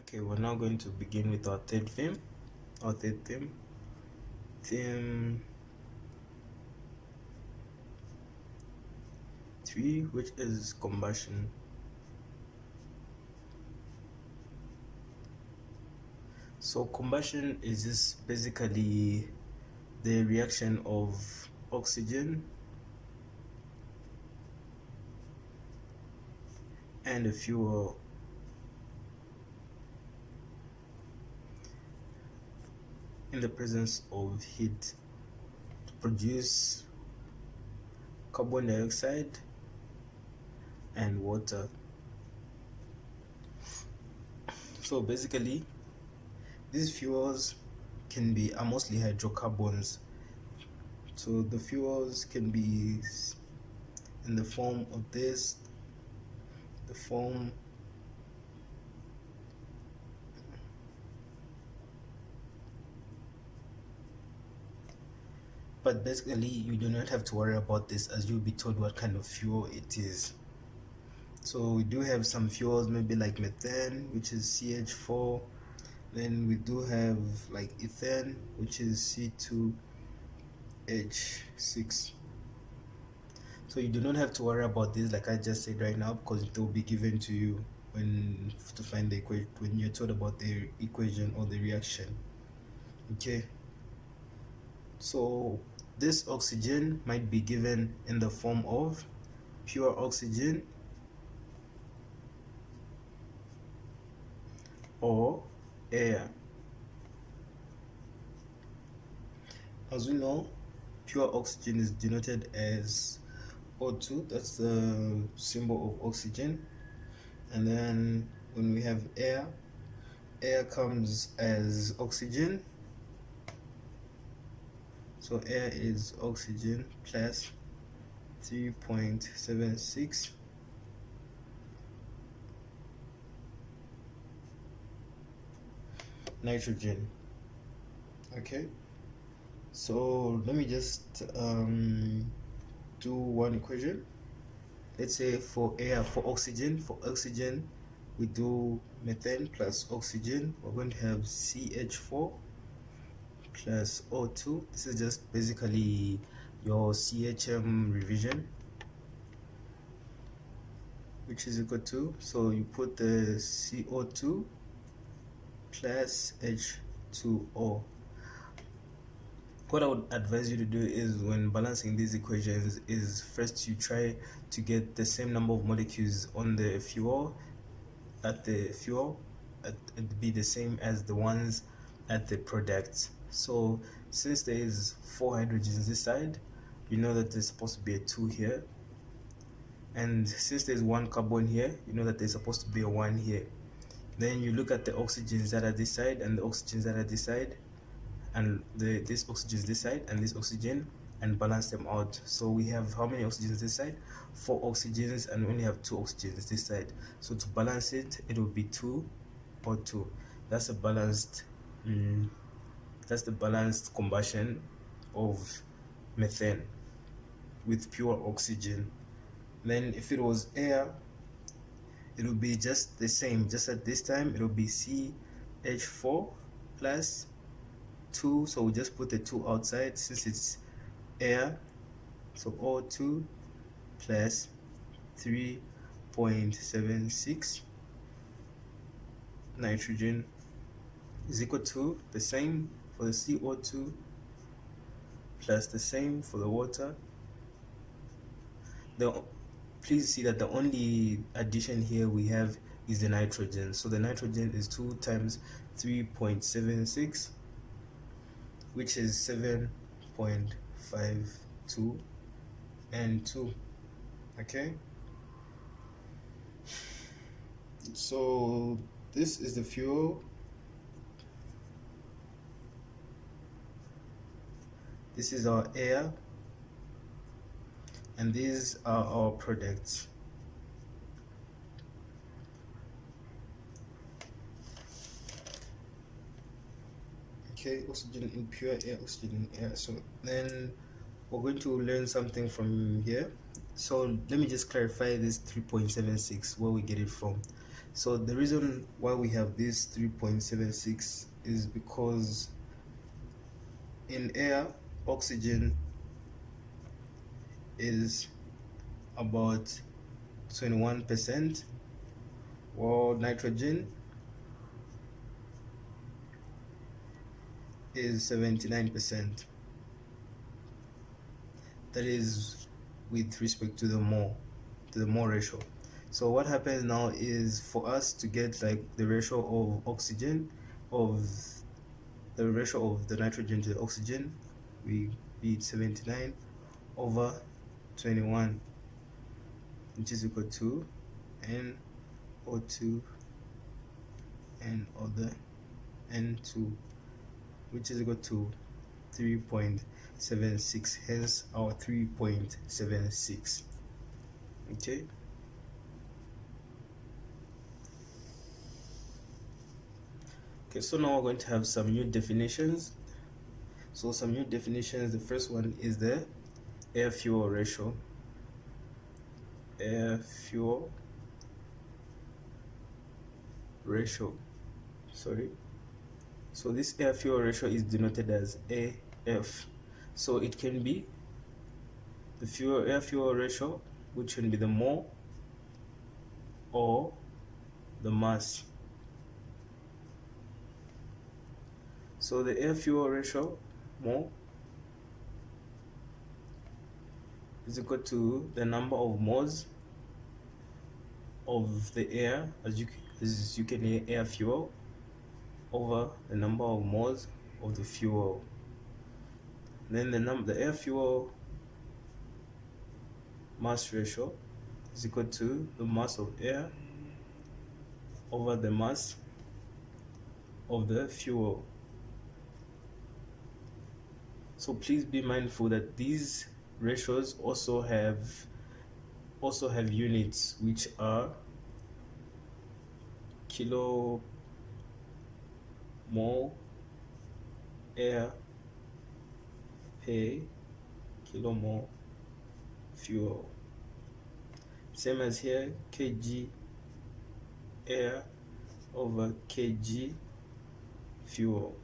Okay, we're now going to begin with our third theme. Theme 3, which is combustion. So combustion is just basically the reaction of oxygen and a fuel in the presence of heat to produce carbon dioxide and water. So basically these fuels are mostly hydrocarbons. So the fuels can be in the form of but basically you do not have to worry about this, as you'll be told what kind of fuel it is. So we do have some fuels, maybe like methane, which is CH4. Then we do have like ethane, which is C2H6. So you do not have to worry about this, like I just said right now, because it will be given to you when you're told about the equation or the reaction. Okay, so this oxygen might be given in the form of pure oxygen or air. As we know, pure oxygen is denoted as O2, that's the symbol of oxygen. And then when we have air comes as oxygen. So air is oxygen plus 3.76 nitrogen. Okay, so let me just do one equation. Let's say for oxygen we do methane plus oxygen. We're going to have CH4 plus O2. This is just basically your CHM revision, which is equal to, so you put the CO2 plus H2O. What I would advise you to do is, when balancing these equations, is first you try to get the same number of molecules on the fuel and be the same as the ones at the product. So since there is 4 hydrogens this side, you know that there's supposed to be a 2 here, and since there's 1 carbon here, you know that there's supposed to be a 1 here. Then you look at the oxygens that are this side and the oxygens that are this side, and this oxygen is this side and this oxygen, and balance them out. So we have how many oxygens this side? 4 oxygens, and we only have 2 oxygens this side. So to balance it, it will be 2 or 2. That's a balanced that's the balanced combustion of methane with pure oxygen. Then if it was air, it will be just the same, just at this time it will be CH4 plus 2, so we just put the 2 outside since it's air. So O2 plus 3.76 nitrogen is equal to the same for the CO2 plus the same for the water. Please see that the only addition here we have is the nitrogen. So the nitrogen is 2 times 3.76, which is 7.52 and 2. Okay, so this is the fuel, this is our air, and these are our products. Okay, oxygen in pure air, oxygen in air. So then we're going to learn something from here. So let me just clarify this 3.76, where we get it from. So the reason why we have this 3.76 is because in air, oxygen is about 21%, while nitrogen is 79%. That is with respect to the mole ratio. So what happens now is, for us to get like the ratio of oxygen, of the ratio of the nitrogen to the oxygen, we beat 79 over 21, which is equal to NO2 and other N2, which is equal to 3.76, hence our 3.76. Okay. Okay, so now we're going to have some new definitions. So some new definitions, the first one is the air-fuel ratio. Air-fuel ratio, sorry. So this air-fuel ratio is denoted as AF. So it can be the air-fuel ratio, which can be the mole or the mass. So the air-fuel ratio, mole, is equal to the number of moles of the air, as you can hear, air fuel, over the number of moles of the fuel. Then the air fuel mass ratio is equal to the mass of air over the mass of the fuel. So please be mindful that these ratios also have units, which are kilomole air per kilomole fuel. Same as here, kg air over kg fuel.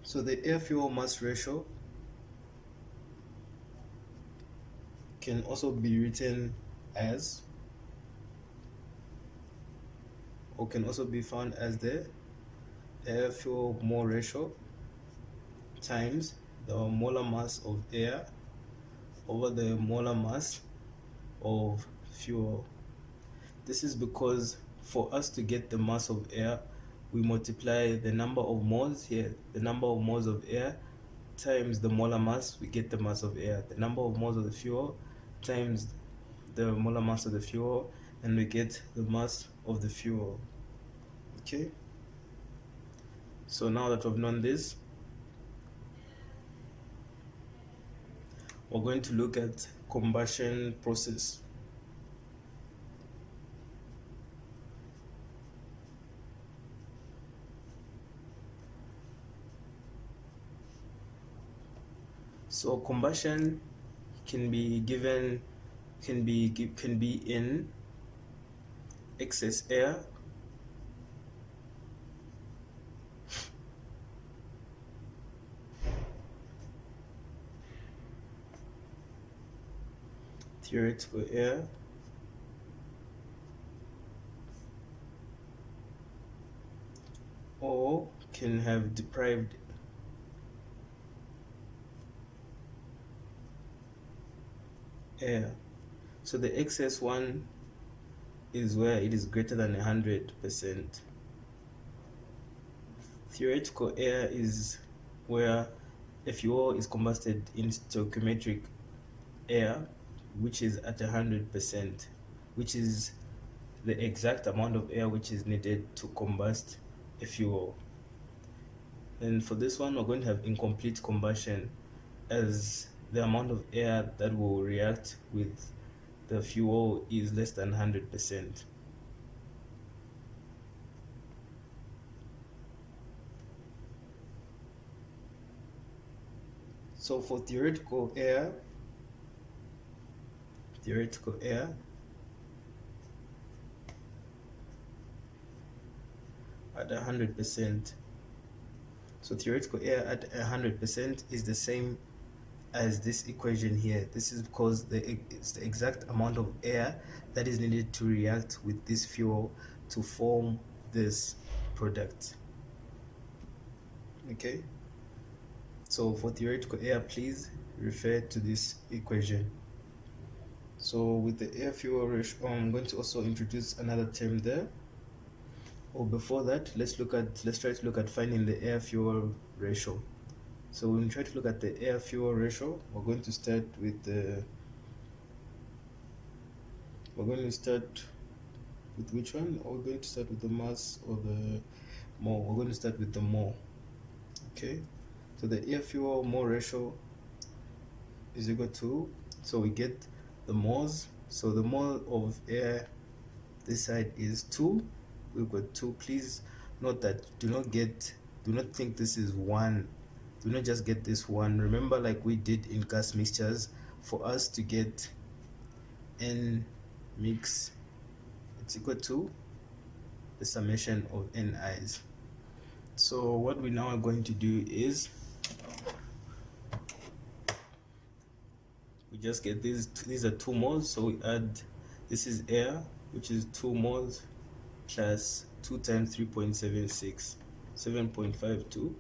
So the air fuel mass ratio can also be written as, or can also be found as, the air fuel mole ratio times the molar mass of air over the molar mass of fuel. This is because for us to get the mass of air, we multiply the number of moles here, the number of moles of air, times the molar mass, we get the mass of air. The number of moles of the fuel times the molar mass of the fuel, and we get the mass of the fuel. Okay, so now that we've known this, we're going to look at combustion process. So combustion can be in excess air, theoretical air, or can have deprived air. So the excess one is where it is greater than 100%. Theoretical air is where a fuel is combusted in stoichiometric air, which is at 100%, which is the exact amount of air which is needed to combust a fuel. And for this one, we're going to have incomplete combustion, as the amount of air that will react with the fuel is less than 100%. So for theoretical air, at 100%. So theoretical air at 100% is the same as this equation here. This is because it's the exact amount of air that is needed to react with this fuel to form this product. Okay, so for theoretical air, please refer to this equation. So with the air fuel ratio, I'm going to also introduce another term there. Or before that, let's try to look at finding the air fuel ratio. So when we try to look at the air fuel ratio, we're going to start with which one? We're going to start with the mass or the mole. We're going to start with the mole. Okay, so the air fuel mole ratio is equal to, so we get the moles. So the mole of air this side is 2. We've got 2. Please note that do not think this is 1. Do not just get this 1. Remember, like we did in gas mixtures, for us to get n mix, it's equal to the summation of ni's. So what we now are going to do is we just get these are 2 moles, so we add, this is air, which is 2 moles plus 2 times 3.76, 7.52,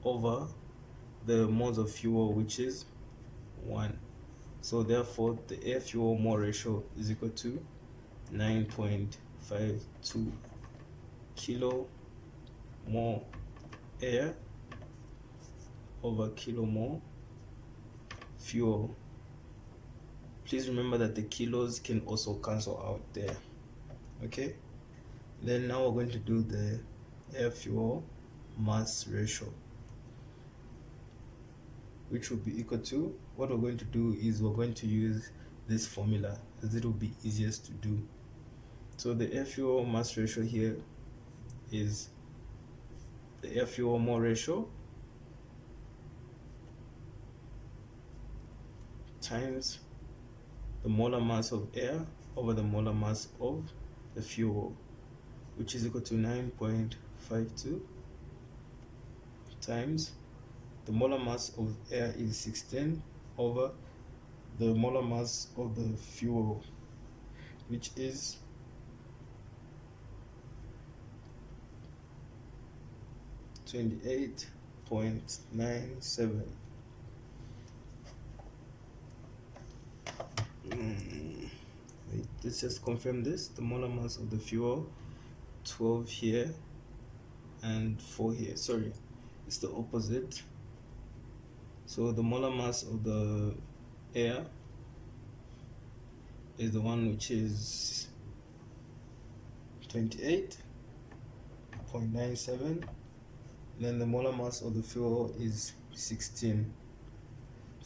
over the moles of fuel, which is 1. So therefore the air fuel mole ratio is equal to 9.52 kilo mole air over kilomole fuel. Please remember that the kilos can also cancel out there. Okay, then now we're going to do the air fuel mass ratio, which will be equal to, what we're going to do is we're going to use this formula as it will be easiest to do. So the air fuel mass ratio here is the air fuel mole ratio times the molar mass of air over the molar mass of the fuel, which is equal to 9.52 times the molar mass of air is 16 over the molar mass of the fuel, which is 28.97. Wait, let's just confirm this. The molar mass of the fuel, 12 here and 4 here. Sorry, it's the opposite. So the molar mass of the air is the one which is 28.97. Then the molar mass of the fuel is 16.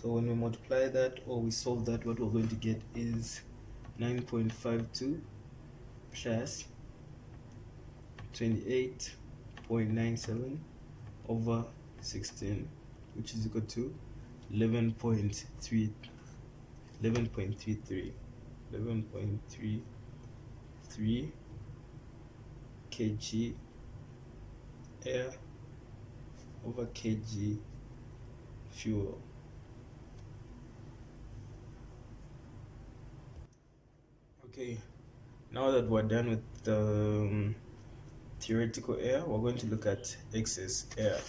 So when we multiply that or we solve that, what we're going to get is 9.52 plus 28.97 over 16, which is equal to 11.33 kg air over kg fuel. Okay, now that we're done with the theoretical air, we're going to look at excess air.